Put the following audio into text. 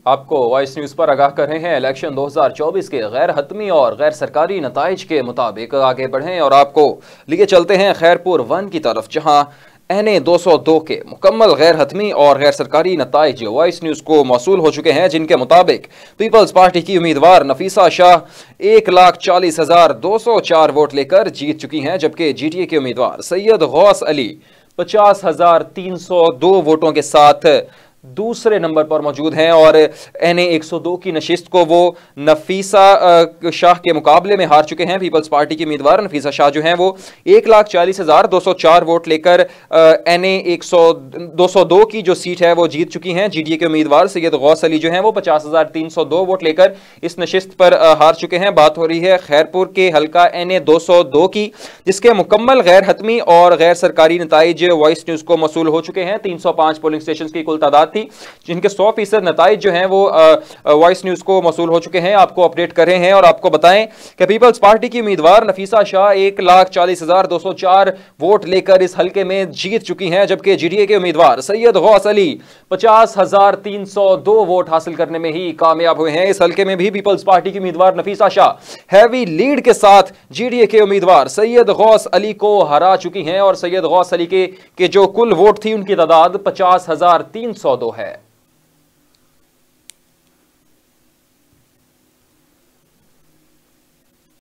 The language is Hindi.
आपको वॉइस न्यूज पर आगाह कर रहे हैं। इलेक्शन 2024 के गैर हतमी और गैर सरकारी नताइज के मुताबिक आगे बढ़ें और आपको लिए चलते हैं खैरपुर 1 की तरफ, जहां NA 202 के मुकम्मल गैर हतमी और गैर सरकारी नताइज वॉइस न्यूज को मौसूल हो चुके हैं, जिनके मुताबिक पीपल्स पार्टी की उम्मीदवार नफीसा शाह 1,40,204 वोट लेकर जीत चुकी हैं, जबकि GTA के उम्मीदवार सैयद गौस अली 50,302 वोटों के साथ दूसरे नंबर पर मौजूद हैं और NA 102 की नशिस्त को वो नफीसा शाह के मुकाबले में हार चुके हैं। पीपल्स पार्टी की उम्मीदवार नफीसा शाह जो हैं वो 1,40,204 वोट लेकर NA 202 की जो सीट है वो जीत चुकी हैं। GTA के उम्मीदवार सैयद गौस अली जो हैं वो 50,302 वोट लेकर इस नशिस्त पर हार चुके हैं। बात हो रही है खैरपुर के हल्का NA 202 की, जिसके मुकम्मल गैर हतमी और गैर सरकारी नताइज वॉइस न्यूज को मौसूल हो चुके हैं। 305 पोलिंग स्टेशन की कुल तादाद थी, जिनके 100% नताइज जो हैं वो वॉइस न्यूज को मौसूल हो चुके हैं। आपको अपडेट कर रहे हैं और आपको बताएं कि पीपल्स पार्टी की उम्मीदवार नफीसा शाह 1,40,204 वोट लेकर इस हल्के में जीत चुकी हैं, जबकि GTA के उम्मीदवार सैयद गौस अली 50,302 वोट हासिल करने में ही कामयाब हुए हैं। इस हल्के में भी पीपल्स पार्टी की उम्मीदवार नफीसा शाह हैवी लीड के साथ GTA के उम्मीदवार सैयद गौस अली को हरा चुकी हैं और सैयद गौस अली के जो कुल वोट थी उनकी तादाद 50,302 है।